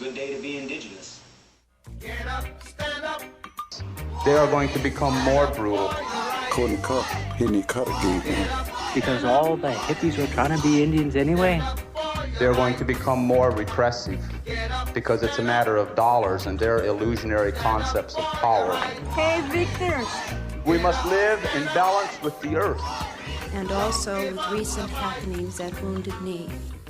good day to be indigenous. Get up, stand up. They are going to become more brutal. Couldn't cut. He didn't cut again. Because all the hippies were trying to be Indians anyway. They're going to become more repressive because it's a matter of dollars and their illusionary concepts of power. Hey, Victor. We must live in balance with the earth. And also with recent happenings at Wounded Knee.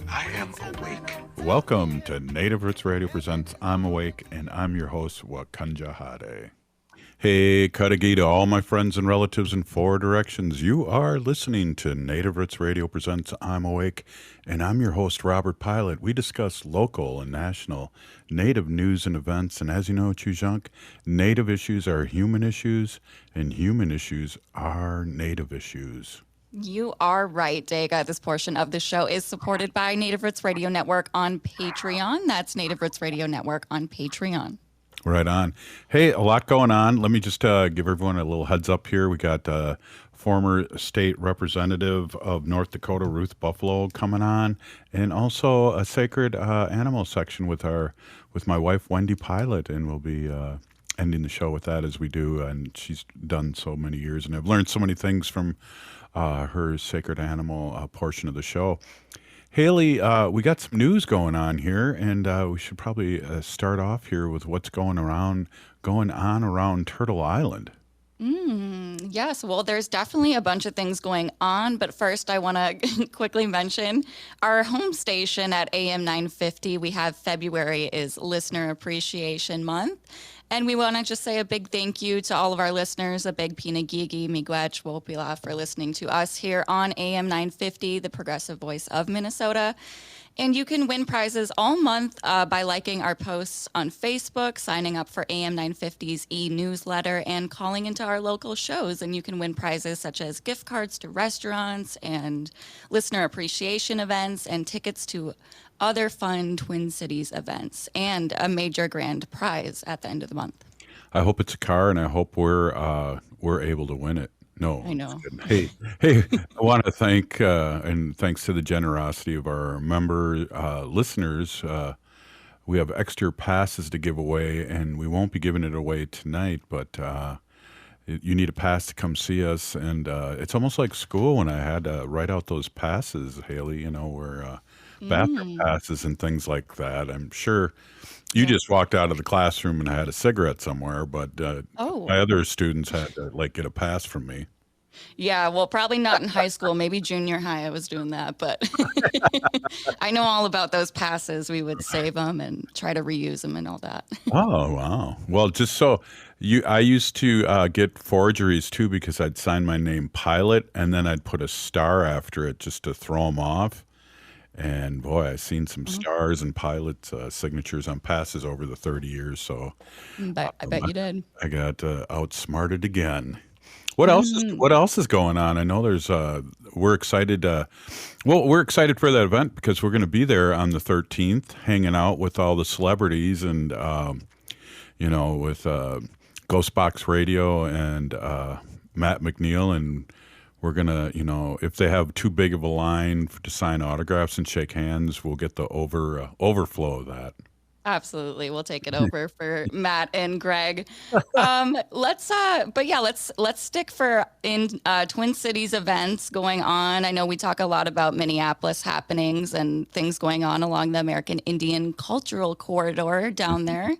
I am awake. Welcome to Native Roots Radio presents I'm Awake, and I'm your host, Wakanja Hade. Hey, Kadagi to all my friends and relatives in four directions. You are listening to Native Roots Radio presents I'm Awake, and I'm your host, Robert Pilot. We discuss local and national Native news and events, and as you know, Chujunk, Native issues are human issues, and human issues are Native issues. You are right, Dega. This portion of the show is supported by Native Roots Radio Network on Patreon. That's Native Roots Radio Network on Patreon. Right on. Hey, a lot going on. Let me just give everyone a little heads up here. We got former state representative of North Dakota, Ruth Buffalo, coming on, and also a sacred animal section with my wife, Wendy Pilot, and we'll be ending the show with that as we do. And she's done so many years, and I've learned so many things from her sacred animal portion of the show. Haley, we got some news going on here, and we should probably start off here with what's going on around Turtle Island. Yes, well, there's definitely a bunch of things going on, but first I want to quickly mention our home station at AM 950. We have February is Listener Appreciation Month. And we want to just say a big thank you to all of our listeners, a big pinagigi, miigwech, wopila for listening to us here on AM 950, the progressive voice of Minnesota. And you can win prizes all month by liking our posts on Facebook, signing up for AM 950's e-newsletter, and calling into our local shows. And you can win prizes such as gift cards to restaurants and listener appreciation events and tickets to other fun Twin Cities events and a major grand prize at the end of the month. I hope it's a car, and I hope we're able to win it. No, I know. Hey, I want to thank and thanks to the generosity of our member listeners, we have extra passes to give away, and we won't be giving it away tonight, but you need a pass to come see us, and it's almost like school when I had to write out those passes, Haley, where bathroom passes and things like that. I'm sure you just walked out of the classroom and had a cigarette somewhere, but my other students had to get a pass from me. Yeah, well, probably not in high school, maybe junior high I was doing that, but I know all about those passes. We would save them and try to reuse them and all that. Oh, wow. Well, just so I used to get forgeries too, because I'd sign my name Pilot and then I'd put a star after it just to throw them off. And boy, I've seen some stars and Pilot signatures on passes over the 30 years. So I bet you did. I got outsmarted again. What else is going on? I know there's we're excited. We're excited for that event because we're going to be there on the 13th, hanging out with all the celebrities and with Ghostbox Radio and Matt McNeil, and we're going to, if they have too big of a line to sign autographs and shake hands, we'll get the overflow of that. Absolutely. We'll take it over for Matt and Greg. Let's stick in Twin Cities events going on. I know we talk a lot about Minneapolis happenings and things going on along the American Indian Cultural Corridor down there.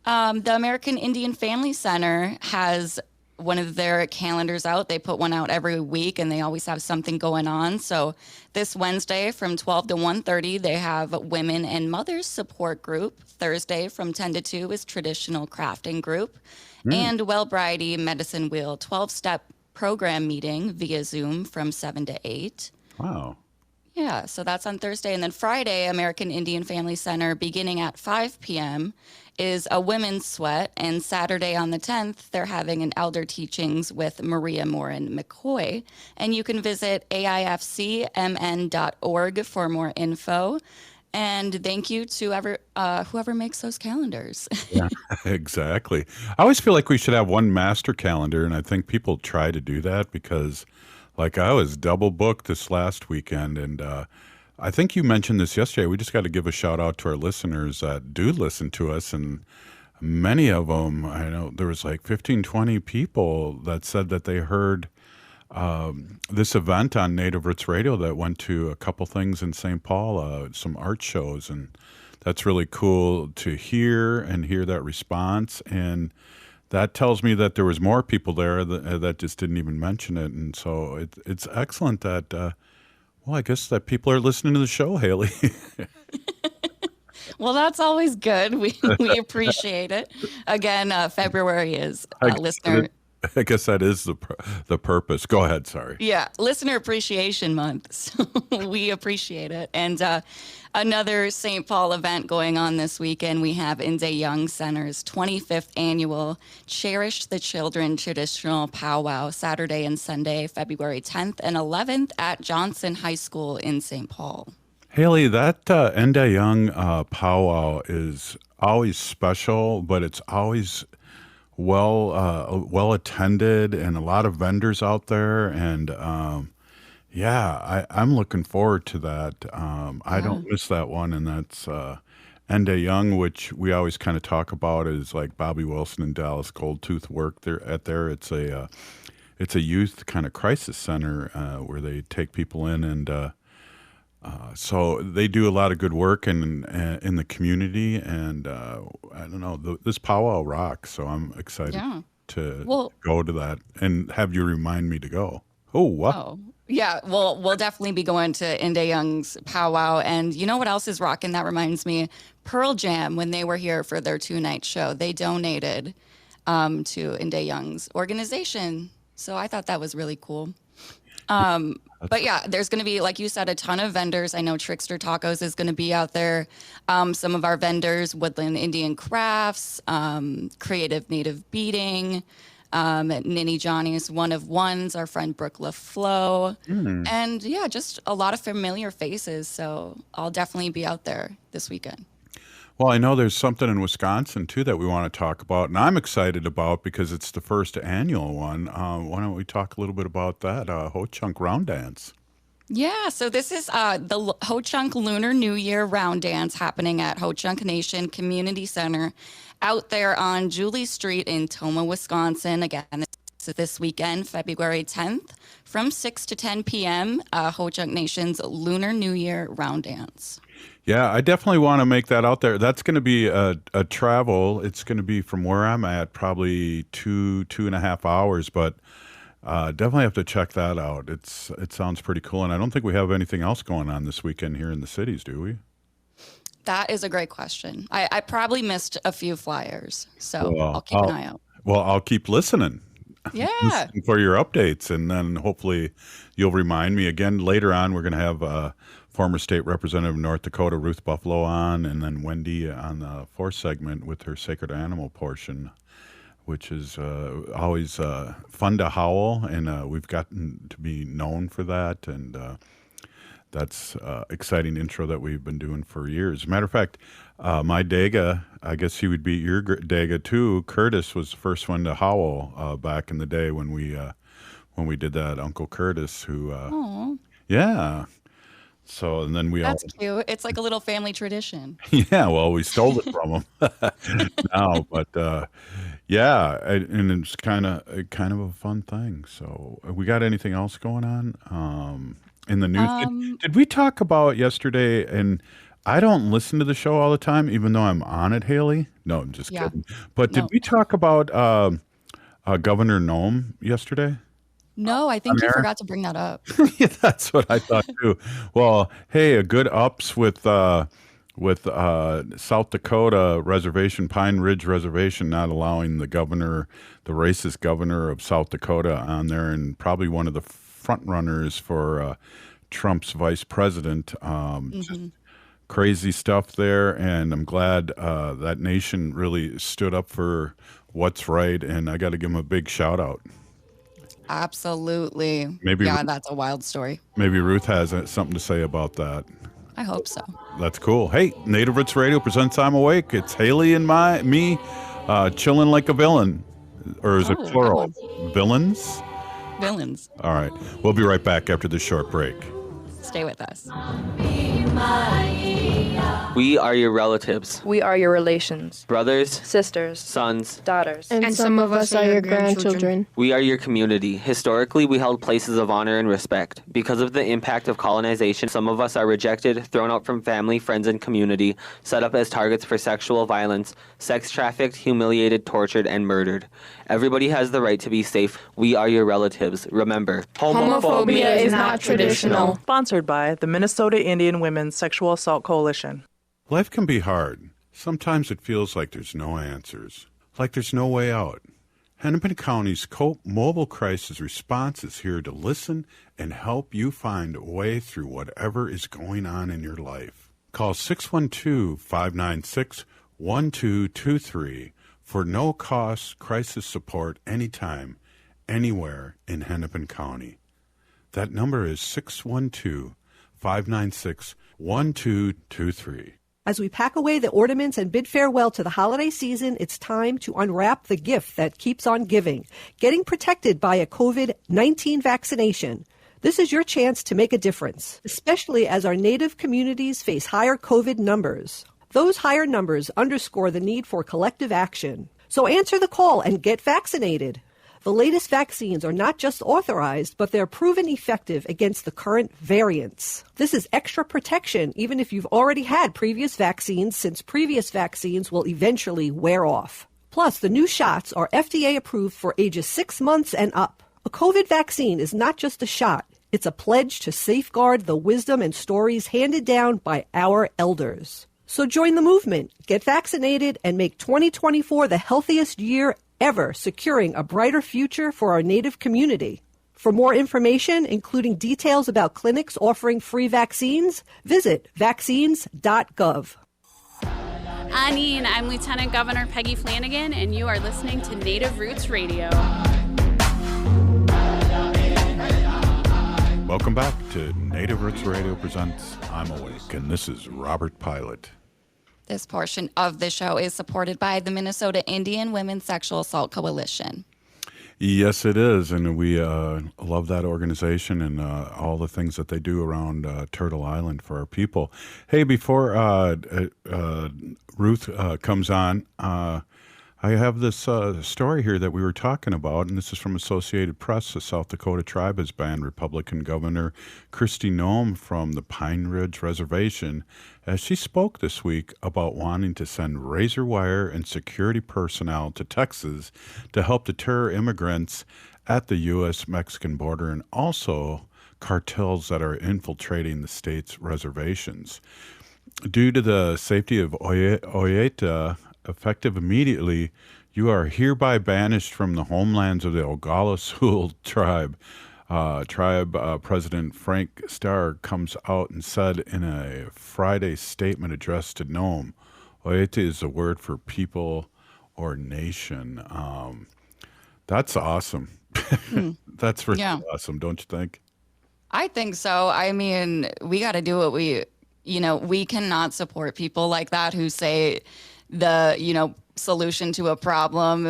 The American Indian Family Center has one of their calendars out. They put one out every week, and they always have something going on. So this Wednesday from 12 to 1:30, they have Women and Mothers Support Group. Thursday from 10 to 2 is Traditional Crafting Group. And Wellbriety Medicine Wheel 12-step program meeting via Zoom from 7 to 8. Wow. Yeah, so that's on Thursday. And then Friday, American Indian Family Center, beginning at 5 p.m., is a women's sweat. And Saturday on the 10th, they're having an elder teachings with Maria Morin McCoy. And you can visit aifcmn.org for more info. And thank you to whoever makes those calendars. Yeah, exactly. I always feel like we should have one master calendar, and I think people try to do that because, I was double booked this last weekend, and I think you mentioned this yesterday. We just got to give a shout out to our listeners that do listen to us, and many of them, I know there was like 15, 20 people that said that they heard this event on Native Roots Radio that went to a couple things in St. Paul, some art shows, and that's really cool to hear and hear that response. And that tells me that there was more people there that just didn't even mention it. And so it's excellent that, well, I guess that people are listening to the show, Haley. Well, that's always good. We appreciate it. Again, February is listener. I guess that is the purpose. Go ahead. Sorry. Yeah, Listener Appreciation Month. So we appreciate it. And another St. Paul event going on this weekend. We have Inde Young Center's 25th annual Cherish the Children traditional powwow, Saturday and Sunday, February 10th and 11th at Johnson High School in St. Paul. Haley, that Inde Young powwow is always special, but it's always well attended, and a lot of vendors out there, and I'm looking forward to that. I don't miss that one, and that's Inde Young, which we always kind of talk about is like Bobby Wilson and Dallas Goldtooth work there. It's a youth kind of crisis center where they take people in, and so they do a lot of good work in the community, and I don't know, this powwow rocks. So I'm excited to go to that and have you remind me to go. Oh, wow. Oh, yeah. Well, we'll definitely be going to Inde Young's powwow. And you know what else is rocking? That reminds me, Pearl Jam, when they were here for their 2-night show, they donated to Inde Young's organization. So I thought that was really cool. But yeah, there's going to be, like you said, a ton of vendors. I know Trickster Tacos is going to be out there. Some of our vendors, Woodland Indian Crafts, Creative Native Beading, Ninny Johnny's One of Ones, our friend Brooke LaFlo. And yeah, just a lot of familiar faces. So I'll definitely be out there this weekend. Well, I know there's something in Wisconsin, too, that we want to talk about, and I'm excited about because it's the first annual one. Why don't we talk a little bit about that, Ho Chunk Round Dance? Yeah, so this is the Ho Chunk Lunar New Year Round Dance happening at Ho Chunk Nation Community Center out there on Julie Street in Tomah, Wisconsin. Again, it's this weekend, February 10th, from 6 to 10 p.m., Ho Chunk Nation's Lunar New Year Round Dance. Yeah, I definitely want to make that out there. That's going to be a travel. It's going to be from where I'm at, probably 2.5 hours, but definitely have to check that out. It sounds pretty cool, and I don't think we have anything else going on this weekend here in the cities, do we? That is a great question. I probably missed a few flyers, so I'll keep an eye out. Well, I'll keep listening. Yeah. Listening for your updates, and then hopefully you'll remind me again later on. We're going to have former state representative of North Dakota, Ruth Buffalo, on, and then Wendy on the fourth segment with her sacred animal portion, which is always fun to howl, and we've gotten to be known for that, and that's exciting intro that we've been doing for years. As a matter of fact, my Daga, I guess he would be your Daga too, Curtis was the first one to howl back in the day when we did that, Uncle Curtis, who, yeah. So, and then That's cute. It's like a little family tradition. Yeah, well, we stole it from him now, but yeah, and it's kind of a fun thing. So, we got anything else going on in the news? Did we talk about yesterday? And I don't listen to the show all the time, even though I'm on it, Haley. No, I'm just kidding. But did we talk about Governor Noem yesterday? No, I think you forgot to bring that up. Yeah, that's what I thought too. Well, hey, a good ups with South Dakota Reservation, Pine Ridge Reservation, not allowing the racist governor of South Dakota on there, and probably one of the front runners for Trump's vice president. Just crazy stuff there, and I'm glad that nation really stood up for what's right, and I got to give him a big shout out. Absolutely. That's a wild story. Maybe Ruth has something to say about that. I hope so. That's cool. Hey, Native Roots Radio presents I'm Awake. It's Haley and me chilling like a villain. Or is it plural? Villains? Villains. All right. We'll be right back after this short break. Stay with us. We are your relatives, We are your relations, brothers, sisters, sons. daughters. And some of us are your grandchildren. We are your community. Historically, we held places of honor and respect. Because of the impact of colonization, some of us are rejected, thrown out from family, friends, and community, set up as targets for sexual violence, sex trafficked, humiliated, tortured, and murdered. Everybody has the right to be safe. We are your relatives. Remember, Homophobia is not traditional. Sponsored by the Minnesota Indian Women's Sexual Assault Coalition. Life can be hard. Sometimes it feels like there's no answers, like there's no way out. Hennepin County's COPE Mobile Crisis Response is here to listen and help you find a way through whatever is going on in your life. Call 612-596-1223 for no-cost crisis support anytime, anywhere in Hennepin County. That number is 612-596-1223. As we pack away the ornaments and bid farewell to the holiday season, it's time to unwrap the gift that keeps on giving, getting protected by a COVID-19 vaccination. This is your chance to make a difference, especially as our Native communities face higher COVID numbers. Those higher numbers underscore the need for collective action. So answer the call and get vaccinated. The latest vaccines are not just authorized, but they're proven effective against the current variants. This is extra protection even if you've already had previous vaccines, since previous vaccines will eventually wear off. Plus, the new shots are FDA approved for ages 6 months and up. A COVID vaccine is not just a shot. It's a pledge to safeguard the wisdom and stories handed down by our elders. So join the movement, get vaccinated, and make 2024 the healthiest year ever, securing a brighter future for our Native community. For more information, including details about clinics offering free vaccines, visit vaccines.gov. I'm Lieutenant Governor Peggy Flanagan, and you are listening to Native Roots Radio. Welcome back to Native Roots Radio presents I'm Awake, and this is Robert Pilot. This portion of the show is supported by the Minnesota Indian Women's Sexual Assault Coalition. Yes, it is, and we love that organization and all the things that they do around Turtle Island for our people. Hey, before Ruth comes on, I have this story here that we were talking about, and this is from Associated Press. The South Dakota tribe has banned Republican Governor Kristi Noem from the Pine Ridge Reservation as she spoke this week about wanting to send razor wire and security personnel to Texas to help deter immigrants at the U.S.-Mexican border and also cartels that are infiltrating the state's reservations. Due to the safety of Oyeta, effective immediately, you are hereby banished from the homelands of the Oglala Sioux tribe. President Frank Starr comes out and said in a Friday statement addressed to Noem, Oyeta is a word for people or nation. That's awesome. That's really awesome, don't you think? I think so. I mean, we got to do what we cannot support people like that who say the, solution to a problem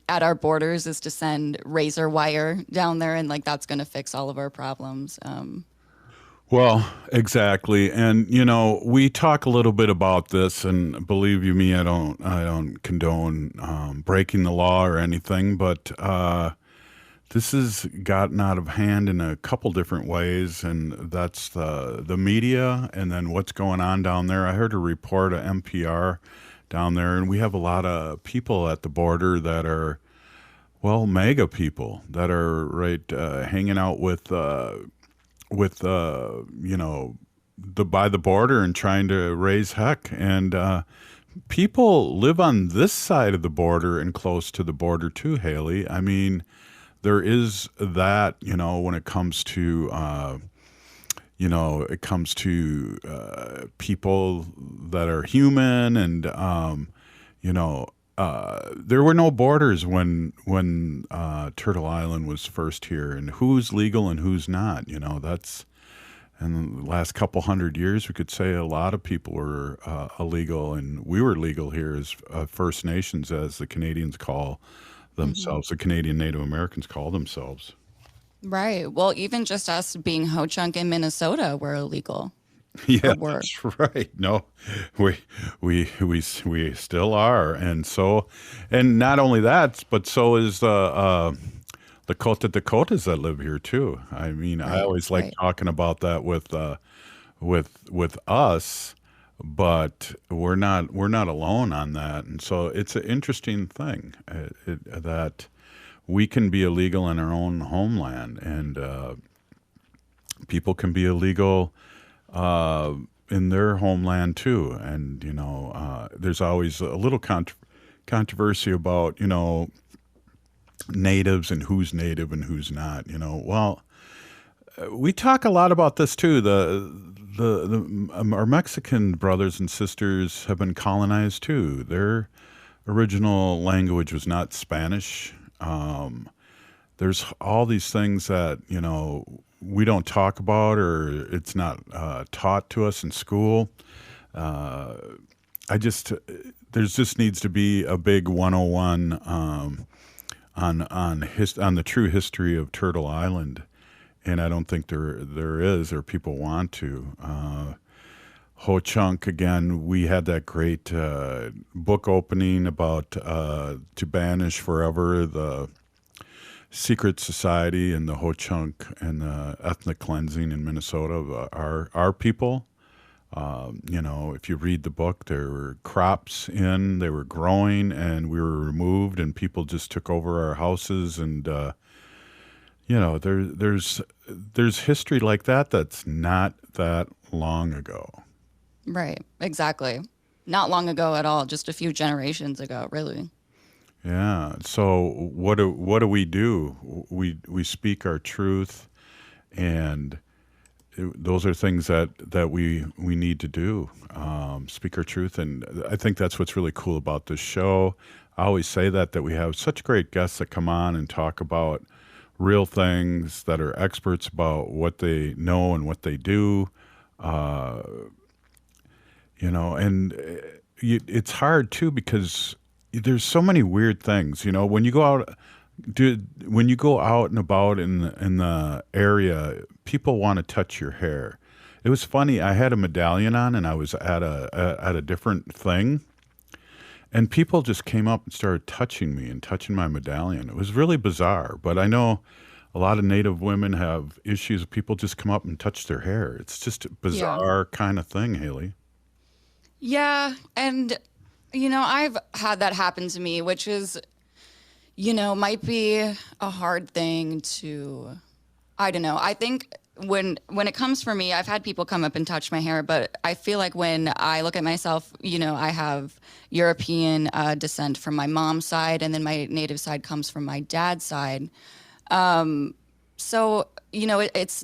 at our borders is to send razor wire down there and that's going to fix all of our problems. Well, exactly. And, we talk a little bit about this, and believe you me, I don't condone breaking the law or anything, but this has gotten out of hand in a couple different ways, and that's the media and then what's going on down there. I heard a report of NPR down there, and we have a lot of people at the border that are, MAGA people that are hanging out with by the border and trying to raise heck. And people live on this side of the border and close to the border too, Haley. I mean, there is that, when it comes to people that are human, and there were no borders when Turtle Island was first here, and who's legal and who's not. That's in the last couple hundred years, we could say a lot of people were illegal, and we were legal here as First Nations, as the Canadians call themselves, the Canadian Native Americans call themselves. Right. Well, even just us being ho-chunk in Minnesota, we're illegal. Yeah, that's right. No, we still are, and not only that, but so is the Dakotas that live here too. I mean, I always like talking about that with us, but we're not alone on that, and so it's an interesting thing that we can be illegal in our own homeland, and people can be illegal in their homeland too. And there's always a little controversy about natives and who's native and who's not. Well, we talk a lot about this too. Our Mexican brothers and sisters have been colonized too. Their original language was not Spanish. There's all these things that we don't talk about, or it's not taught to us in school. There just needs to be a big 101 on the true history of Turtle Island, and I don't think there is, or people want to. Ho-Chunk, again, we had that great book opening about To Banish Forever, the secret society and the Ho-Chunk and the ethnic cleansing in Minnesota of our people. If you read the book, there were crops they were growing, and we were removed, and people just took over our houses, and there's history like that that's not that long ago. Right, exactly. Not long ago at all, just a few generations ago, really. Yeah. So what do we do? We speak our truth, and those are things that we need to do. Speak our truth, and I think that's what's really cool about this show. I always say that we have such great guests that come on and talk about real things, that are experts about what they know and what they do. It's hard too, because there's so many weird things. When you go out and about in the area, people want to touch your hair. It was funny. I had a medallion on, and I was at a different thing, and people just came up and started touching me and touching my medallion. It was really bizarre, but I know a lot of Native women have issues with people just come up and touch their hair. It's just a bizarre kind of thing, Haley. Yeah, and I've had that happen to me, which is, might be a hard thing to, I don't know. I think when it comes for me, I've had people come up and touch my hair, but I feel like when I look at myself, I have European descent from my mom's side, and then my native side comes from my dad's side. So, it's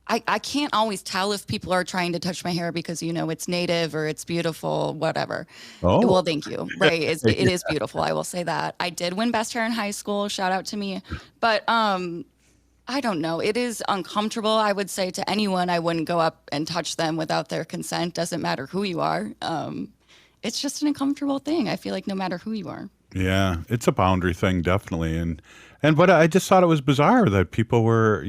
I can't always tell if people are trying to touch my hair because, it's native or it's beautiful, whatever. Oh. Well, thank you. Right. It is beautiful. I will say that. I did win best hair in high school. Shout out to me. But I don't know. It is uncomfortable. I would say to anyone, I wouldn't go up and touch them without their consent. Doesn't matter who you are. It's just an uncomfortable thing. I feel like no matter who you are. Yeah, it's a boundary thing, definitely. But I just thought it was bizarre that people were,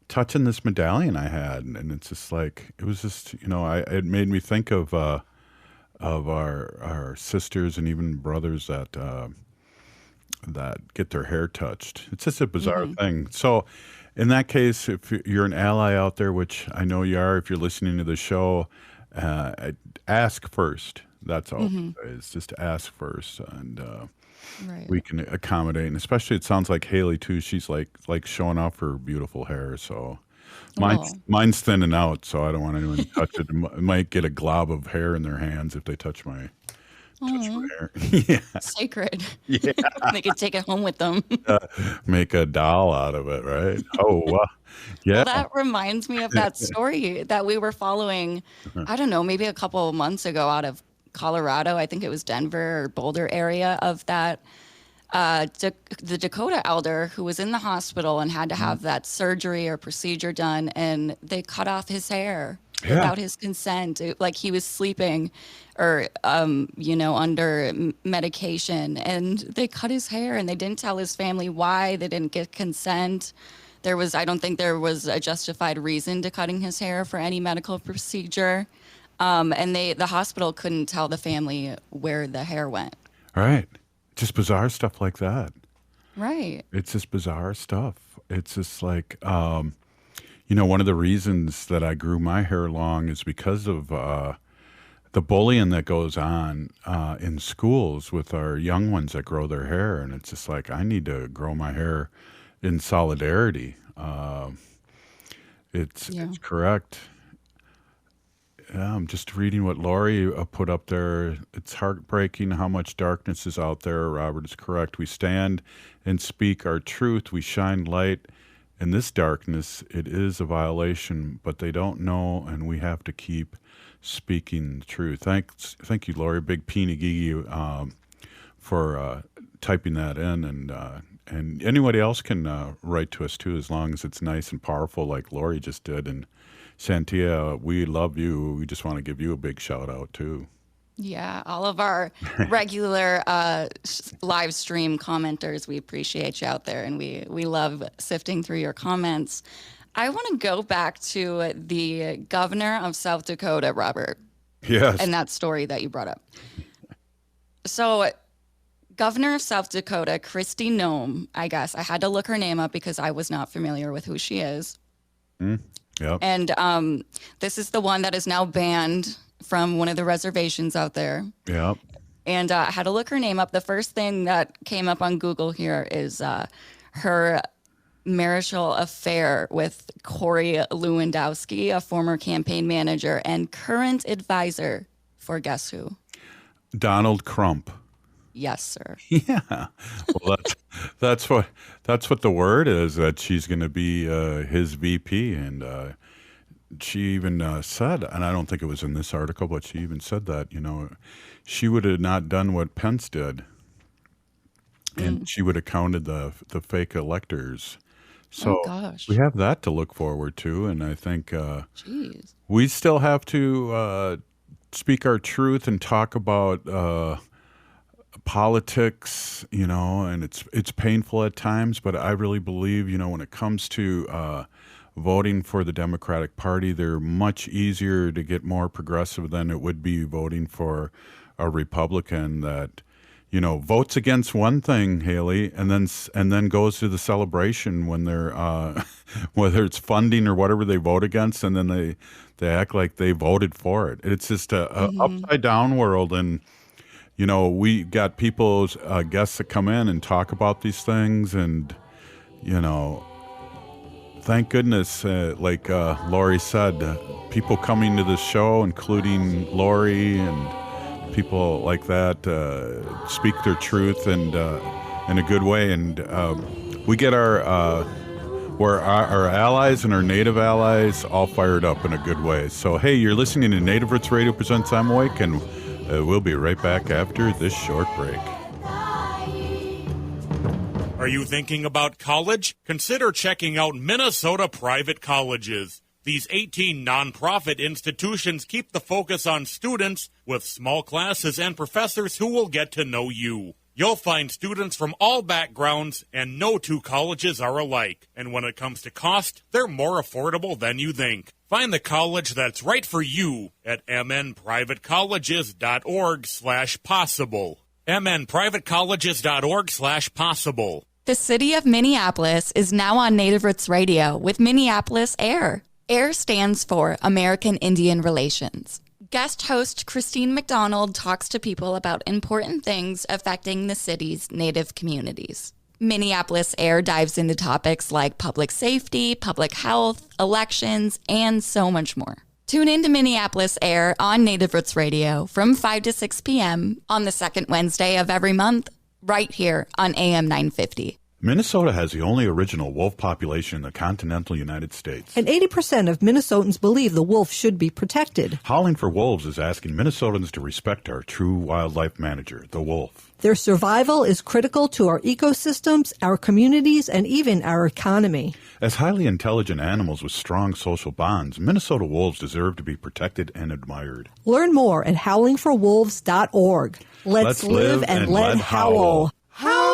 touching this medallion I had, and it's just like, it was just, it made me think of our sisters and even brothers that get their hair touched. It's just a bizarre thing. So in that case, if you're an ally out there, which I know you are, if you're listening to the show, ask first. That's all. It's just ask first, and we can accommodate. And especially, it sounds like Haley too. She's like showing off her beautiful hair. So mine's thinning out, so I don't want anyone to touch it. Might get a glob of hair in their hands if they touch my hair. Yeah, sacred. Yeah, they could take it home with them. Make a doll out of it, right? Oh, yeah. Well, that reminds me of that story that we were following. I don't know, maybe a couple of months ago out of Colorado. I think it was Denver or Boulder area of that. The Dakota elder who was in the hospital and had to have that surgery or procedure done, and they cut off his hair without his consent. Like he was sleeping or, under medication, and they cut his hair, and they didn't tell his family why. They didn't get consent. I don't think there was a justified reason to cutting his hair for any medical procedure. And the hospital couldn't tell the family where the hair went. Right. Just bizarre stuff like that. Right. It's just bizarre stuff. It's just like, one of the reasons that I grew my hair long is because of the bullying that goes on in schools with our young ones that grow their hair. And it's just like, I need to grow my hair in solidarity. It's correct. Yeah, I'm just reading what Lori put up there. It's heartbreaking how much darkness is out there. Robert is correct. We stand and speak our truth. We shine light in this darkness. It is a violation, but they don't know, and we have to keep speaking the truth. Thank you, Lori. Big peeny gigi for typing that in, and anybody else can write to us too, as long as it's nice and powerful, like Lori just did. And Santia, we love you. We just want to give you a big shout out too. Yeah, all of our regular live stream commenters, we appreciate you out there, and we love sifting through your comments. I want to go back to the governor of South Dakota, Robert. Yes. And that story that you brought up. So, Governor of South Dakota, Kristi Noem, I guess. I had to look her name up because I was not familiar with who she is. Yep. And this is the one that is now banned from one of the reservations out there. Yep. And I had to look her name up. The first thing that came up on Google here is her marital affair with Corey Lewandowski, a former campaign manager and current advisor for guess who? Donald Trump. Yes, sir. Yeah. Well, that's what the word is, that she's going to be his VP, and she even said, and I don't think it was in this article, but she even said that, she would have not done what Pence did, and she would have counted the fake electors. So we have that to look forward to, and I think we still have to speak our truth and talk about politics, and it's painful at times, but I really believe, when it comes to voting for the Democratic Party, they're much easier to get more progressive than it would be voting for a Republican that, votes against one thing, Haley, and then goes to the celebration when they're whether it's funding or whatever they vote against, and then they act like they voted for it. It's just a upside down world, and we got people's guests that come in and talk about these things, and thank goodness, like Lori said, people coming to this show, including Lori and people like that, speak their truth and in a good way, and we get our allies and our Native allies all fired up in a good way. So hey, you're listening to Native Roots Radio presents I'm Awake, and we'll be right back after this short break. Are you thinking about college? Consider checking out Minnesota Private Colleges. These 18 nonprofit institutions keep the focus on students with small classes and professors who will get to know you. You'll find students from all backgrounds, and no two colleges are alike. And when it comes to cost, they're more affordable than you think. Find the college that's right for you at mnprivatecolleges.org/possible. mnprivatecolleges.org/possible. The city of Minneapolis is now on Native Roots Radio with Minneapolis Air. AIR stands for American Indian Relations. Guest host Christine McDonald talks to people about important things affecting the city's Native communities. Minneapolis Air dives into topics like public safety, public health, elections, and so much more. Tune in to Minneapolis Air on Native Roots Radio from 5 to 6 p.m. on the second Wednesday of every month, right here on AM 950. Minnesota has the only original wolf population in the continental United States. And 80% of Minnesotans believe the wolf should be protected. Howling for Wolves is asking Minnesotans to respect our true wildlife manager, the wolf. Their survival is critical to our ecosystems, our communities, and even our economy. As highly intelligent animals with strong social bonds, Minnesota wolves deserve to be protected and admired. Learn more at howlingforwolves.org. Let's live and let howl. Howl!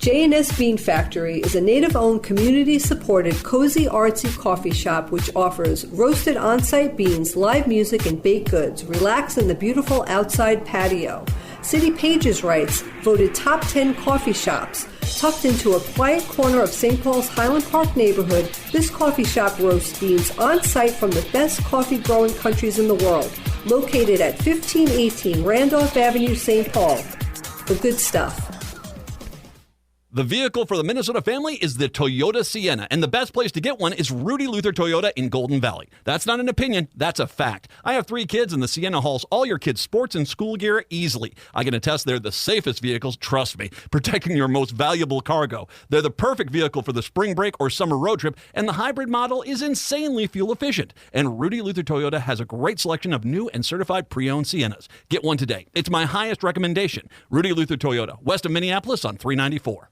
J&S Bean Factory is a native-owned, community-supported, cozy, artsy coffee shop which offers roasted on-site beans, live music, and baked goods. Relax in the beautiful outside patio. City Pages writes, voted top 10 coffee shops. Tucked into a quiet corner of St. Paul's Highland Park neighborhood, this coffee shop roasts beans on-site from the best coffee-growing countries in the world. Located at 1518 Randolph Avenue, St. Paul. The good stuff. The vehicle for the Minnesota family is the Toyota Sienna, and the best place to get one is Rudy Luther Toyota in Golden Valley. That's not an opinion, that's a fact. I have 3 kids, and the Sienna hauls all your kids' sports and school gear easily. I can attest they're the safest vehicles, trust me, protecting your most valuable cargo. They're the perfect vehicle for the spring break or summer road trip, and the hybrid model is insanely fuel efficient. And Rudy Luther Toyota has a great selection of new and certified pre-owned Siennas. Get one today. It's my highest recommendation. Rudy Luther Toyota, west of Minneapolis on 394.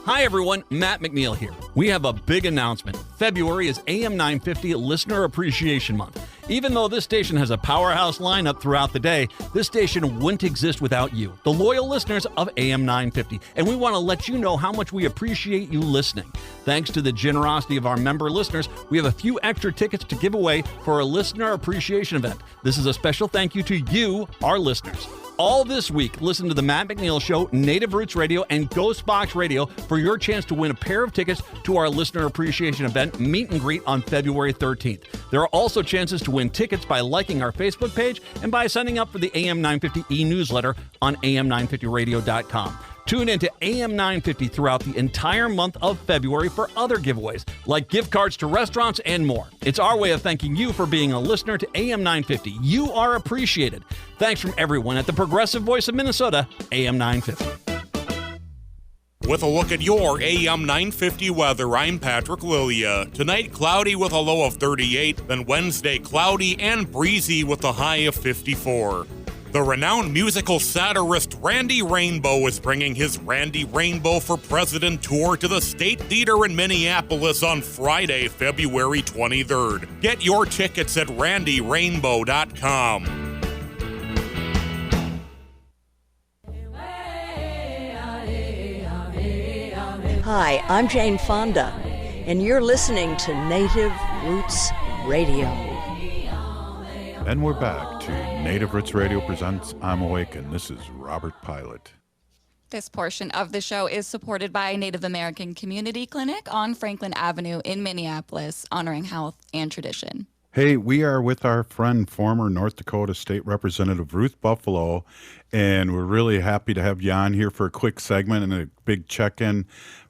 Hi everyone, Matt McNeil here. We have a big announcement. February is AM 950 Listener Appreciation Month. Even though this station has a powerhouse lineup throughout the day, this station wouldn't exist without you, the loyal listeners of AM 950. And we want to let you know how much we appreciate you listening. Thanks to the generosity of our member listeners, we have a few extra tickets to give away for a listener appreciation event. This is a special thank you to you, our listeners. All this week, listen to the Matt McNeil Show, Native Roots Radio, and Ghost Box Radio for your chance to win a pair of tickets to our listener appreciation event, Meet and Greet, on February 13th. There are also chances to win tickets by liking our Facebook page and by signing up for the AM 950 e-newsletter on am950radio.com. Tune into AM 950 throughout the entire month of February for other giveaways, like gift cards to restaurants and more. It's our way of thanking you for being a listener to AM 950. You are appreciated. Thanks from everyone at the Progressive Voice of Minnesota, AM 950. With a look at your AM 950 weather, I'm Patrick Lilia. Tonight, cloudy with a low of 38, then Wednesday, cloudy and breezy with a high of 54. The renowned musical satirist Randy Rainbow is bringing his Randy Rainbow for President tour to the State Theater in Minneapolis on Friday, February 23rd. Get your tickets at randyrainbow.com. Hi, I'm Jane Fonda, and you're listening to Native Roots Radio. And we're back to Native Roots Radio presents I'm Awake, and this is Robert Pilot. This portion of the show is supported by Native American Community Clinic on Franklin Avenue in Minneapolis, honoring health and tradition. Hey, we are with our friend, former North Dakota State Representative Ruth Buffalo, and we're really happy to have you on here for a quick segment and a big check-in.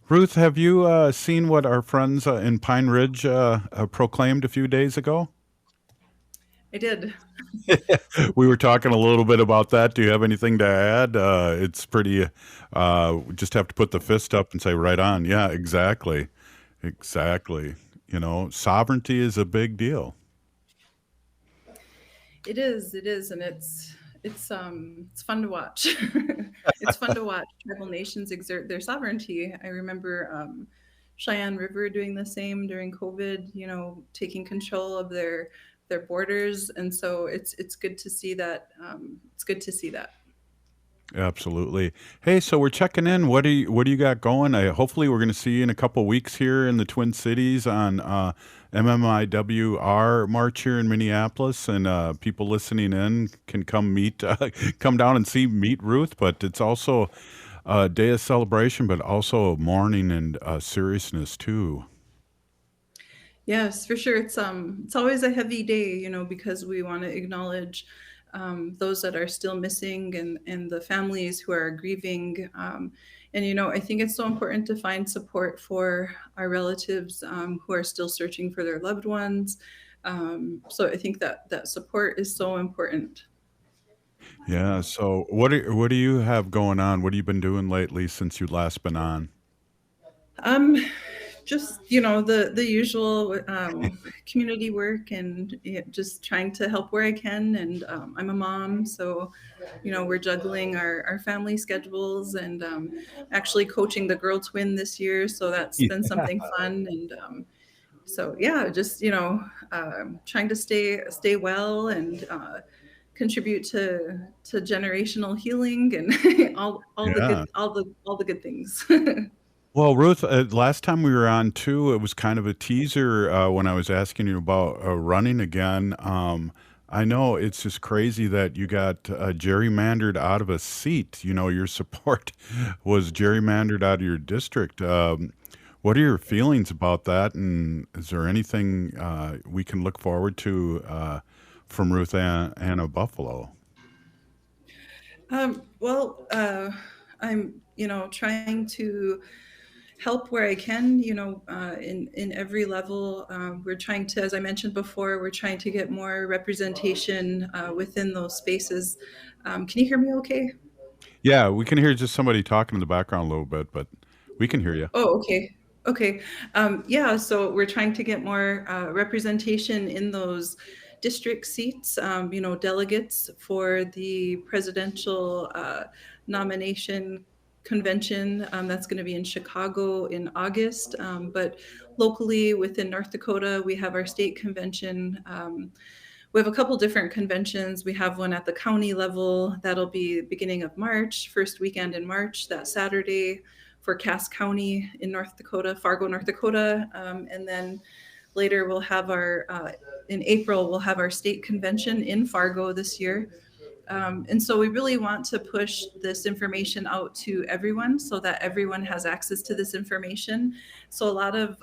Ruth, have you seen what our friends in Pine Ridge proclaimed a few days ago? I did. We were talking a little bit about that. Do you have anything to add? It's pretty, just have to put the fist up and say, right on. Yeah, exactly. Exactly. You know, sovereignty is a big deal. It is, and it's fun to watch. It's fun to watch tribal nations exert their sovereignty. I remember Cheyenne River doing the same during COVID, you know, taking control of their borders, and so it's good to see that. It's good to see that. Absolutely. Hey, so we're checking in. What do you got going? Hopefully, we're going to see you in a couple weeks here in the Twin Cities on MMIWR March here in Minneapolis, and people listening in can come down and meet Ruth. But it's also a day of celebration, but also a mourning and seriousness too. Yes, for sure. It's always a heavy day, you know, because we want to acknowledge those that are still missing and the families who are grieving. And, you know, I think it's so important to find support for our relatives who are still searching for their loved ones. So I think that support is so important. Yeah. So what do you have going on? What have you been doing lately since you last been on? Just, you know, the usual community work and just trying to help where I can. And I'm a mom, so, you know, we're juggling our family schedules and actually coaching the girl twin this year. So that's been something fun. And so, yeah, just, you know, trying to stay well and contribute to generational healing and all the Yeah. good things. Well, Ruth, last time we were on too, it was kind of a teaser when I was asking you about running again. I know it's just crazy that you got gerrymandered out of a seat. You know, your support was gerrymandered out of your district. What are your feelings about that? And is there anything we can look forward to from Ruth Anna Buffalo? Well, I'm, trying to help where I can, in every level. We're trying to, as I mentioned before, we're trying to get more representation within those spaces. Can you hear me okay? Yeah, we can hear just somebody talking in the background a little bit, but we can hear you. Oh, okay. Okay. Yeah, so we're trying to get more representation in those district seats, delegates for the presidential nomination convention that's going to be in Chicago in August. But locally within North Dakota, we have our state convention. We have a couple different conventions. We have one at the county level. That'll be beginning of March, first weekend in March, that Saturday for Cass County in North Dakota, Fargo, North Dakota. And then later we'll have in April, we'll have our state convention in Fargo this year. And so we really want to push this information out to everyone so that everyone has access to this information. So a lot of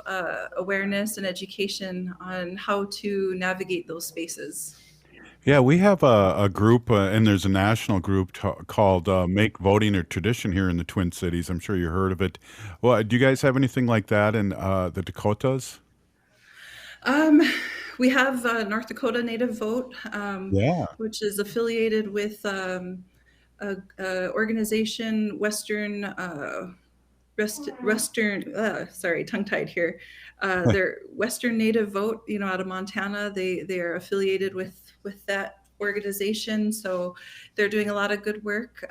awareness and education on how to navigate those spaces. Yeah, we have a group, and there's a national group called Make Voting a Tradition here in the Twin Cities. I'm sure you heard of it. Well, do you guys have anything like that in the Dakotas? We have North Dakota Native Vote, Yeah. which is affiliated with a organization, sorry, tongue-tied here. They're Western Native Vote, out of Montana. They are affiliated with that organization, so they're doing a lot of good work.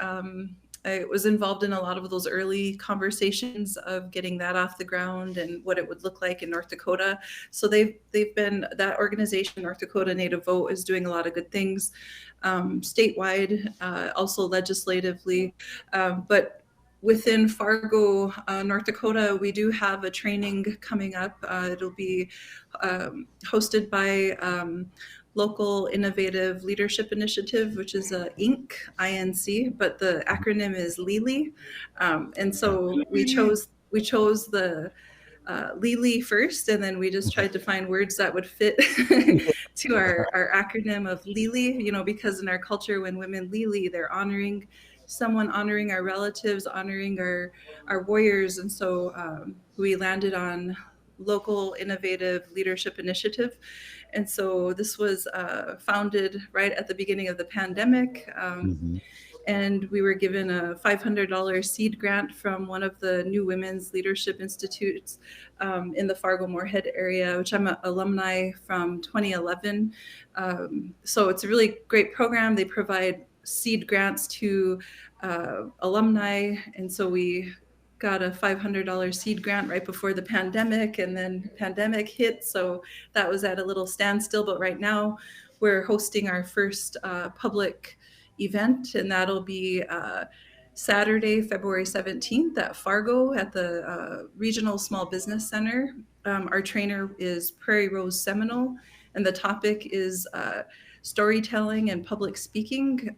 I was involved in a lot of those early conversations of getting that off the ground and what it would look like in North Dakota. So they've been, that organization, North Dakota Native Vote, is doing a lot of good things statewide, also legislatively. But within Fargo, North Dakota, we do have a training coming up. It'll be hosted by Local Innovative Leadership Initiative, which is INC, but the acronym is LILI. And so we chose the LILI first, and then we just tried to find words that would fit to our acronym of LILI, because in our culture, when women LILI, they're honoring someone, honoring our relatives, honoring our warriors. And so we landed on Local Innovative Leadership Initiative. And so this was founded right at the beginning of the pandemic. And we were given a $500 seed grant from one of the New Women's Leadership Institutes in the Fargo-Moorhead area, which I'm an alumni from 2011. So it's a really great program. They provide seed grants to alumni. And so we got a $500 seed grant right before the pandemic, and then pandemic hit. So that was at a little standstill. But right now we're hosting our first public event, and that'll be Saturday, February 17th at Fargo at the Regional Small Business Center. Our trainer is Prairie Rose Seminole, and the topic is storytelling and public speaking,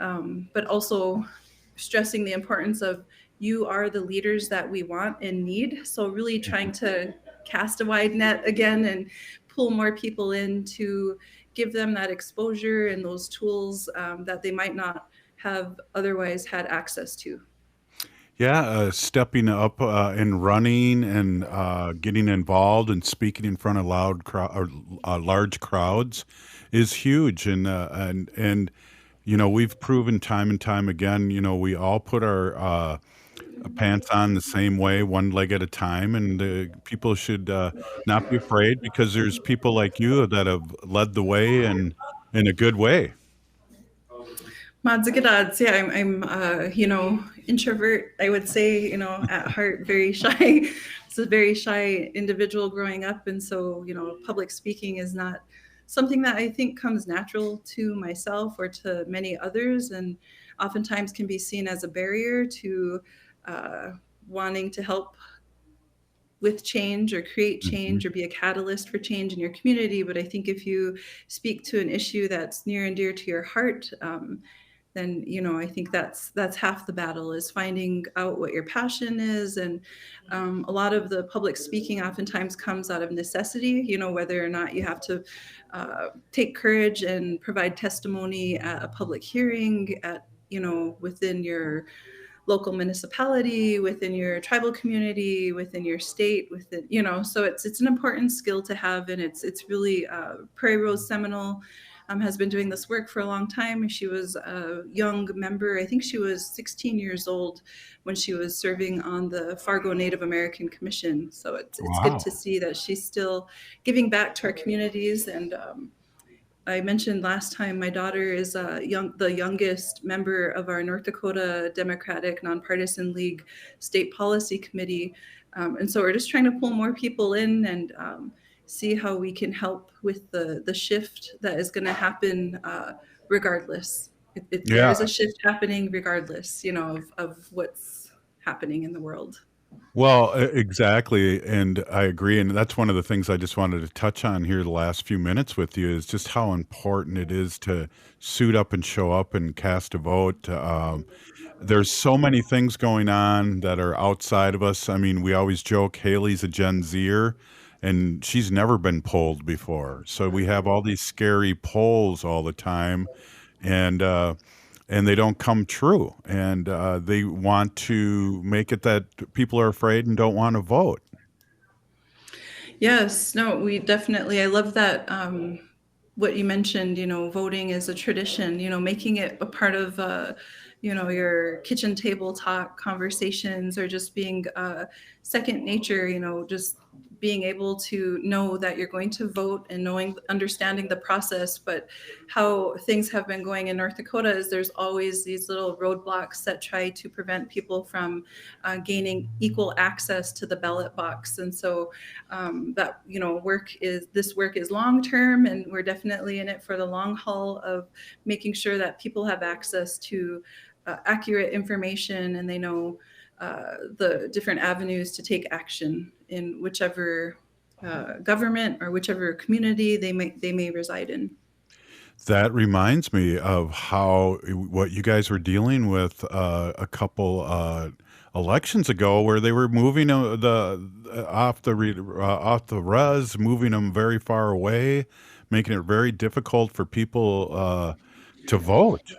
but also stressing the importance of you are the leaders that we want and need. So really trying to cast a wide net again and pull more people in to give them that exposure and those tools that they might not have otherwise had access to. Yeah, stepping up and running and getting involved and speaking in front of large crowds is huge. And we've proven time and time again, we all put our pants on the same way, one leg at a time, and people should not be afraid, because there's people like you that have led the way and in a good way. Mods good odds. Yeah, I'm introvert, I would say, at heart, very shy. It's a very shy individual growing up. And so, public speaking is not something that I think comes natural to myself or to many others, and oftentimes can be seen as a barrier to wanting to help with change or create change or be a catalyst for change in your community. But I think if you speak to an issue that's near and dear to your heart, then I think that's half the battle, is finding out what your passion is. And a lot of the public speaking oftentimes comes out of necessity, whether or not you have to take courage and provide testimony at a public hearing, within your local municipality, within your tribal community, within your state, so it's an important skill to have. And it's really Prairie Rose Seminole has been doing this work for a long time. She was a young member. I think she was 16 years old when she was serving on the Fargo Native American Commission. So it's good to see that she's still giving back to our communities. And I mentioned last time, my daughter is the youngest member of our North Dakota Democratic Nonpartisan League State Policy Committee. And so we're just trying to pull more people in and see how we can help with the shift that is going to happen regardless. There is a shift happening regardless, of what's happening in the world. Well, exactly. And I agree. And that's one of the things I just wanted to touch on here the last few minutes with you, is just how important it is to suit up and show up and cast a vote. There's so many things going on that are outside of us. I mean, we always joke Haley's a Gen Zer, and she's never been polled before. So we have all these scary polls all the time, and they don't come true. And they want to make it that people are afraid and don't want to vote. Yes, no, we definitely, I love that what you mentioned, voting is a tradition, making it a part of, your kitchen table talk conversations, or just being second nature, just being able to know that you're going to vote and understanding the process. But how things have been going in North Dakota is there's always these little roadblocks that try to prevent people from gaining equal access to the ballot box. And so that, this work is long-term, and we're definitely in it for the long haul of making sure that people have access to accurate information, and they know the different avenues to take action in whichever government or whichever community they may reside in. That reminds me of what you guys were dealing with a couple elections ago, where they were moving off the res, moving them very far away, making it very difficult for people to vote.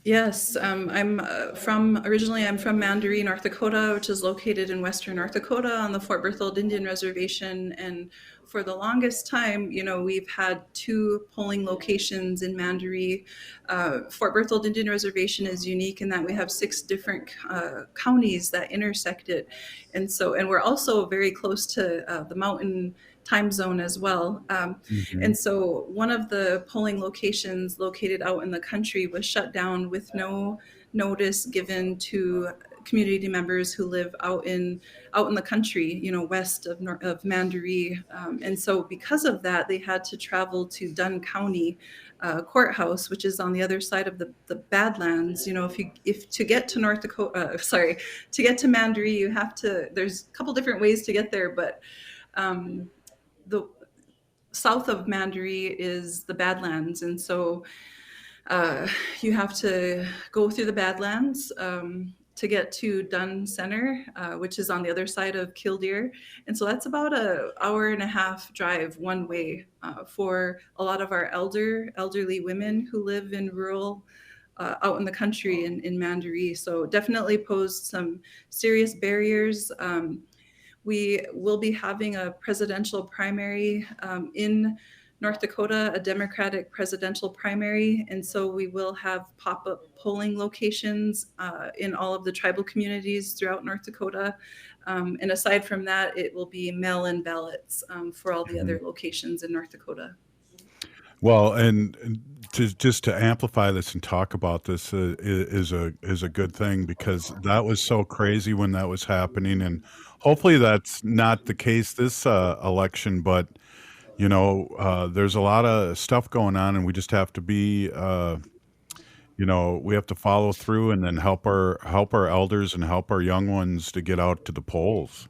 Yes, originally I'm from Mandaree, North Dakota, which is located in western North Dakota on the Fort Berthold Indian Reservation. And for the longest time, we've had 2 polling locations in Mandaree. Fort Berthold Indian Reservation is unique in that we have 6 different counties that intersect it. And we're also very close to the mountain time zone as well. And so one of the polling locations located out in the country was shut down with no notice given to community members who live out in the country, west of Mandaree. And so because of that, they had to travel to Dunn County courthouse, which is on the other side of the Badlands. If to get to North Dakota, to get to Mandaree, there's a couple different ways to get there, but the south of Mandaree is the Badlands. And so you have to go through the Badlands to get to Dunn Center, which is on the other side of Killdeer. And so that's about an hour-and-a-half drive one way for a lot of our elderly women who live in rural out in the country in Mandaree. So definitely posed some serious barriers. We will be having a presidential primary in North Dakota, a Democratic presidential primary. And so we will have pop-up polling locations in all of the tribal communities throughout North Dakota. And aside from that, it will be mail-in ballots for all the other locations in North Dakota. Well, and to amplify this and talk about this is a good thing, because that was so crazy when that was happening, and hopefully that's not the case this election. But There's a lot of stuff going on, and we just have to be, we have to follow through and then help our elders and help our young ones to get out to the polls.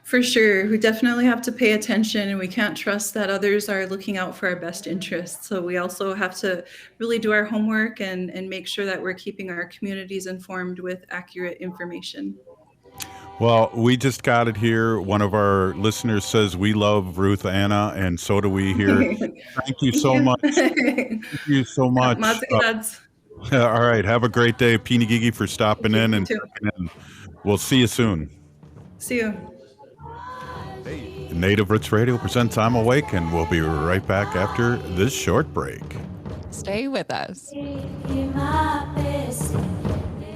For sure. We definitely have to pay attention, and we can't trust that others are looking out for our best interests. So we also have to really do our homework and make sure that we're keeping our communities informed with accurate information. Well, we just got it here. One of our listeners says we love Ruth Anna, and so do we here. Thank you so much. Thank you so much. All right. Have a great day. Peeny Gigi for stopping in and checking in. We'll see you soon. See you. Native Roots Radio presents I'm Awake, and we'll be right back after this short break. Stay with us.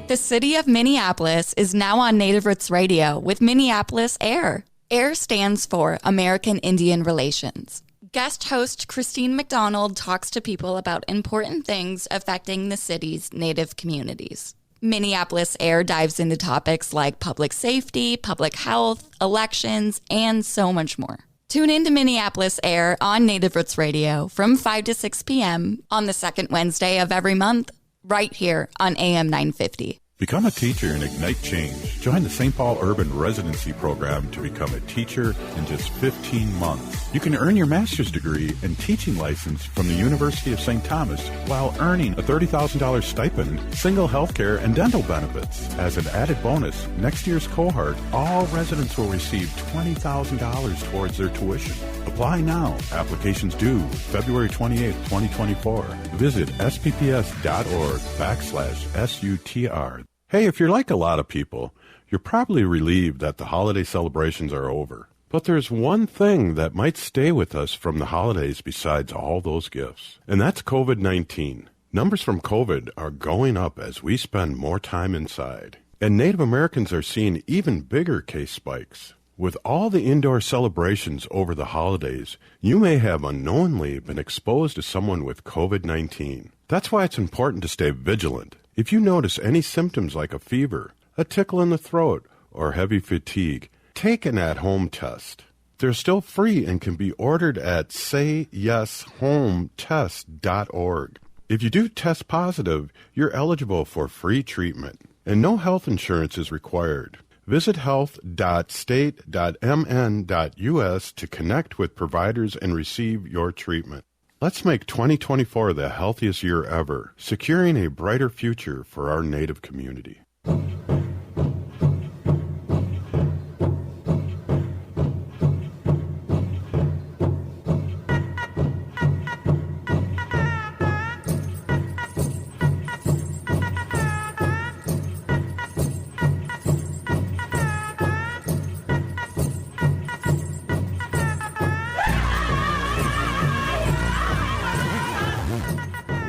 The city of Minneapolis is now on Native Roots Radio with Minneapolis AIR. AIR stands for American Indian Relations. Guest host Christine McDonald talks to people about important things affecting the city's Native communities. Minneapolis AIR dives into topics like public safety, public health, elections, and so much more. Tune in to Minneapolis AIR on Native Roots Radio from 5 to 6 p.m. on the second Wednesday of every month, right here on AM 950. Become a teacher and ignite change. Join the St. Paul Urban Residency Program to become a teacher in just 15 months. You can earn your master's degree and teaching license from the University of St. Thomas while earning a $30,000 stipend, single health care, and dental benefits. As an added bonus, next year's cohort, all residents will receive $20,000 towards their tuition. Apply now. Applications due February 28, 2024. Visit spps.org/SUTR. Hey, if you're like a lot of people, you're probably relieved that the holiday celebrations are over. But there's one thing that might stay with us from the holidays besides all those gifts, and that's COVID-19. Numbers from COVID are going up as we spend more time inside. And Native Americans are seeing even bigger case spikes. With all the indoor celebrations over the holidays, you may have unknowingly been exposed to someone with COVID-19. That's why it's important to stay vigilant. If you notice any symptoms like a fever, a tickle in the throat, or heavy fatigue, take an at-home test. They're still free and can be ordered at sayyeshometest.org. If you do test positive, you're eligible for free treatment, and no health insurance is required. Visit health.state.mn.us to connect with providers and receive your treatment. Let's make 2024 the healthiest year ever, securing a brighter future for our Native community.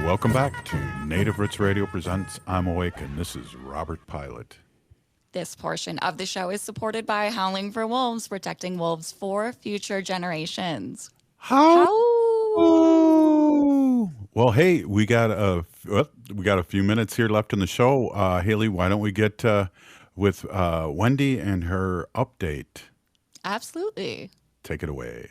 Welcome back to Native Roots Radio presents I'm Awake, and this is Robert Pilot. This portion of the show is supported by Howling for Wolves, protecting wolves for future generations. How? Well, hey, we got a few minutes here left in the show. Haley, why don't we get with Wendy and her update? Absolutely. Take it away.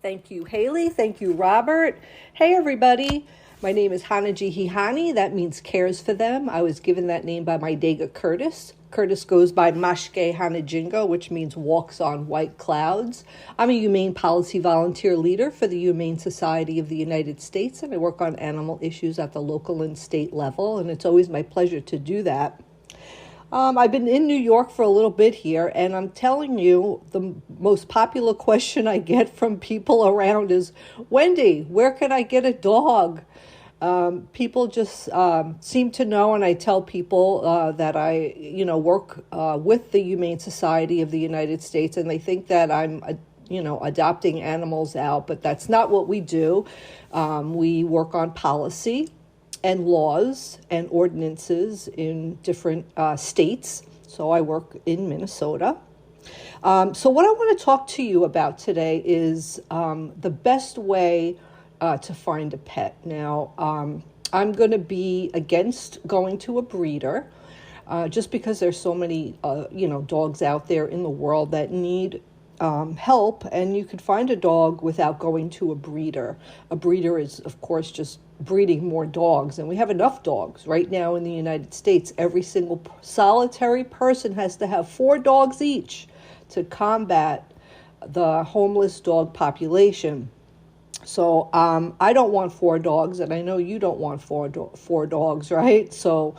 Thank you, Haley. Thank you, Robert. Hey, everybody. My name is Hanaji Hihani. That means cares for them. I was given that name by my Dega Curtis. Curtis goes by Mashke Hanajingo, which means walks on white clouds. I'm a humane policy volunteer leader for the Humane Society of the United States, and I work on animal issues at the local and state level, and it's always my pleasure to do that. I've been in New York for a little bit here, and I'm telling you, the most popular question I get from people around is, Wendy, where can I get a dog? People just seem to know, and I tell people that I, work with the Humane Society of the United States, and they think that I'm, adopting animals out, but that's not what we do. We work on policy and laws and ordinances in different states. So I work in Minnesota. So what I want to talk to you about today is the best way to find a pet. Now, I'm going to be against going to a breeder just because there's so many, dogs out there in the world that need help, and you could find a dog without going to a breeder. A breeder is, of course, just breeding more dogs, and we have enough dogs. Right now in the United States, every single solitary person has to have 4 dogs each to combat the homeless dog population. So I don't want 4 dogs, and I know you don't want four dogs, right? So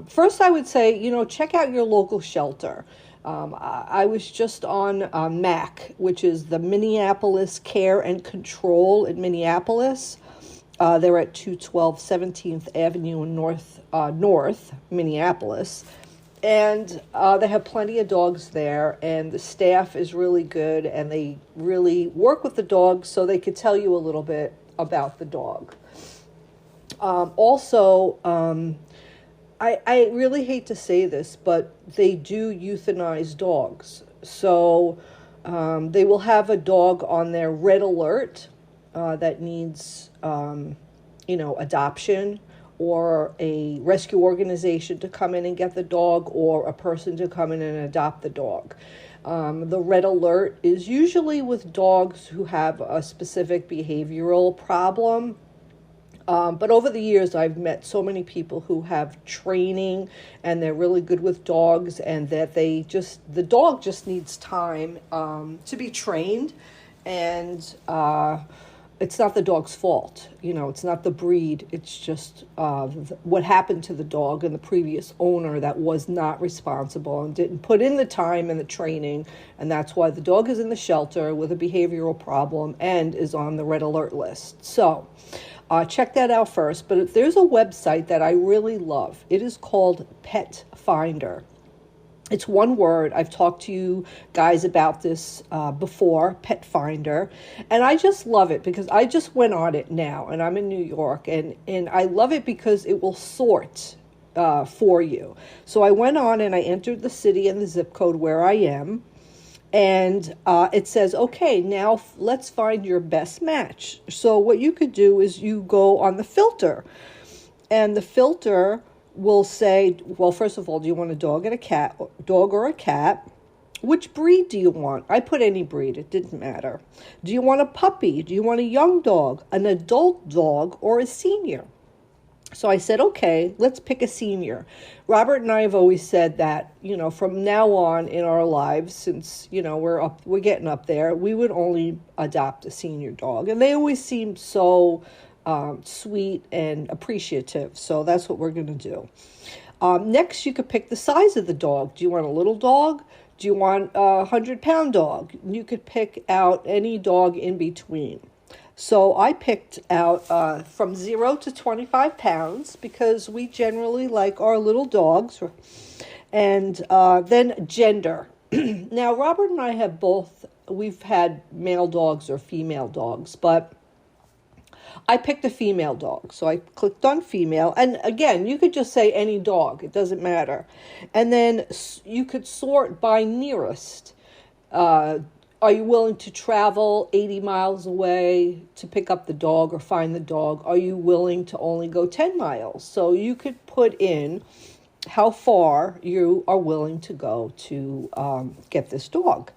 first I would say, check out your local shelter. I was just on MAC, which is the Minneapolis Care and Control in Minneapolis. They're at 212 17th Avenue in North Minneapolis. And they have plenty of dogs there, and the staff is really good, and they really work with the dogs so they could tell you a little bit about the dog. I really hate to say this, but they do euthanize dogs. So they will have a dog on their red alert that needs, adoption, or a rescue organization to come in and get the dog, or a person to come in and adopt the dog. The red alert is usually with dogs who have a specific behavioral problem. But over the years, I've met so many people who have training, and they're really good with dogs, and that the dog just needs time to be trained, and it's not the dog's fault. It's not the breed. It's just what happened to the dog and the previous owner that was not responsible and didn't put in the time and the training. And that's why the dog is in the shelter with a behavioral problem and is on the red alert list. So check that out first. But there's a website that I really love. It is called Pet Finder. It's one word. I've talked to you guys about this before, Pet Finder, and I just love it because I just went on it now, and I'm in New York, and I love it because it will sort for you. So I went on and I entered the city and the zip code where I am, and it says, okay, now let's find your best match. So what you could do is you go on the filter, and the filter will say, well, first of all, do you want a dog or a cat? Which breed do you want? I put any breed. It didn't matter. Do you want a puppy? Do you want a young dog, an adult dog, or a senior? So I said, okay, let's pick a senior. Robert and I have always said that, from now on in our lives, since, we're getting up there, we would only adopt a senior dog. And they always seem so sweet and appreciative. So that's what we're going to do. Next, you could pick the size of the dog. Do you want a little dog? Do you want a 100-pound dog? You could pick out any dog in between. So I picked out from 0 to 25 pounds because we generally like our little dogs. And then gender. Now, Robert and I we've had male dogs or female dogs, but I picked a female dog, so I clicked on female. And again, you could just say any dog. It doesn't matter. And then you could sort by nearest. Are you willing to travel 80 miles away to pick up the dog or find the dog? Are you willing to only go 10 miles? So you could put in how far you are willing to go to get this dog.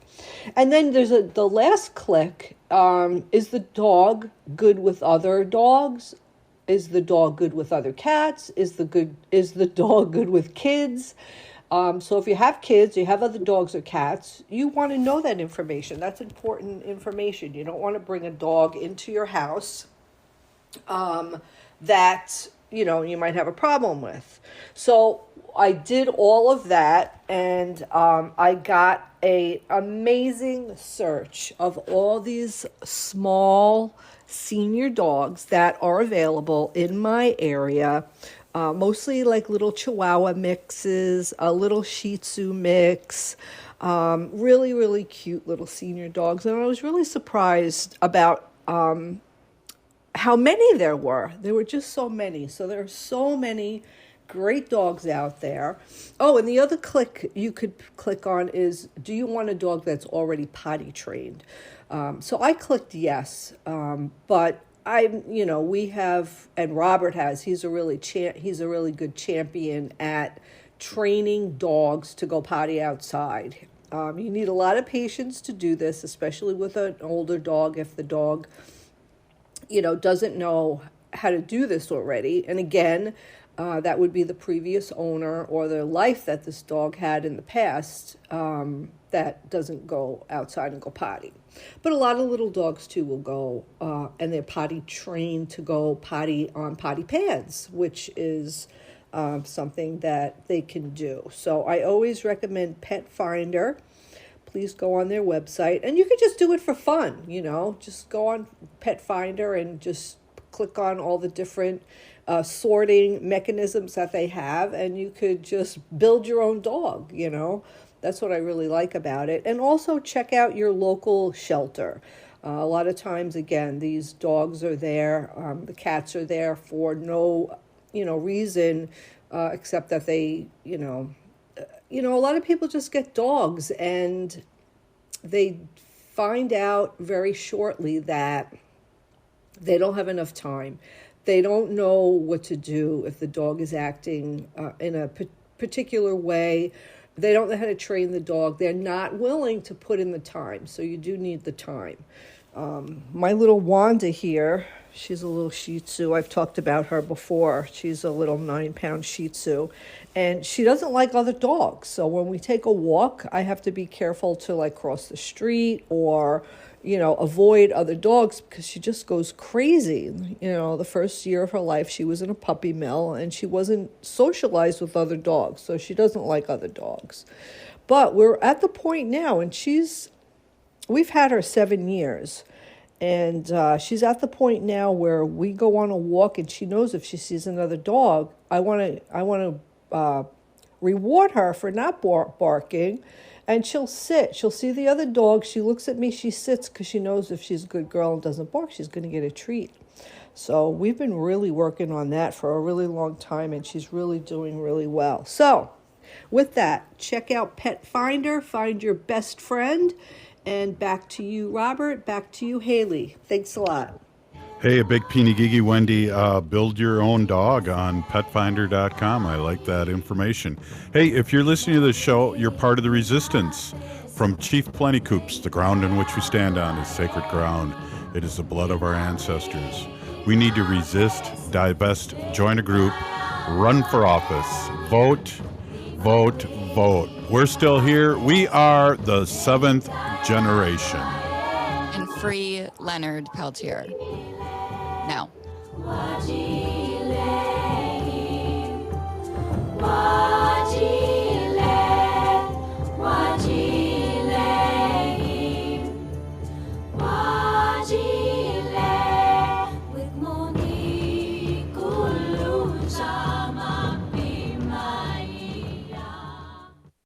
And then there's the last click. Is the dog good with other dogs? Is the dog good with other cats? Is the dog good with kids? So if you have kids, you have other dogs or cats, you want to know that information. That's important information. You don't want to bring a dog into your house that you might have a problem with. So I did all of that, and I got an amazing search of all these small senior dogs that are available in my area, mostly like little Chihuahua mixes, a little Shih Tzu mix, really, really cute little senior dogs. And I was really surprised about how many there were. There were just so many. So there are so many great dogs out there. Oh, and the other click you could click on is, do you want a dog that's already potty trained? So I clicked yes, but we have, and Robert has, he's a really good champion at training dogs to go potty outside. You need a lot of patience to do this, especially with an older dog if the dog, doesn't know how to do this already. And again, that would be the previous owner or the life that this dog had in the past that doesn't go outside and go potty. But a lot of little dogs, too, will go and they're potty trained to go potty on potty pads, which is something that they can do. So I always recommend Pet Finder. Please go on their website. And you can just do it for fun, Just go on Pet Finder and just click on all the different sorting mechanisms that they have, and you could just build your own dog, That's what I really like about it. And also check out your local shelter. A lot of times, again, these dogs are there, the cats are there for no, reason except that they, a lot of people just get dogs and they find out very shortly that they don't have enough time. They don't know what to do if the dog is acting in a particular way. They don't know how to train the dog. They're not willing to put in the time. So you do need the time. My little Wanda here, she's a little Shih Tzu. I've talked about her before. She's a little 9-pound Shih Tzu. And she doesn't like other dogs. So when we take a walk, I have to be careful to cross the street or avoid other dogs because she just goes crazy. The first year of her life, she was in a puppy mill and she wasn't socialized with other dogs. So she doesn't like other dogs. But we're at the point now, and we've had her 7 years. And she's at the point now where we go on a walk and she knows if she sees another dog, I want to reward her for not barking. And she'll sit. She'll see the other dog. She looks at me. She sits because she knows if she's a good girl and doesn't bark, she's going to get a treat. So we've been really working on that for a really long time, and she's really doing really well. So with that, check out Pet Finder. Find your best friend. And back to you, Robert. Back to you, Haley. Thanks a lot. Hey, a big peeny gigi Wendy, build your own dog on petfinder.com. I like that information. Hey, if you're listening to this show, you're part of the resistance. From Chief Plentycoops, the ground on which we stand on is sacred ground. It is the blood of our ancestors. We need to resist, divest, join a group, run for office, vote, vote, vote. We're still here. We are the 7th generation. And free Leonard Peltier. Now.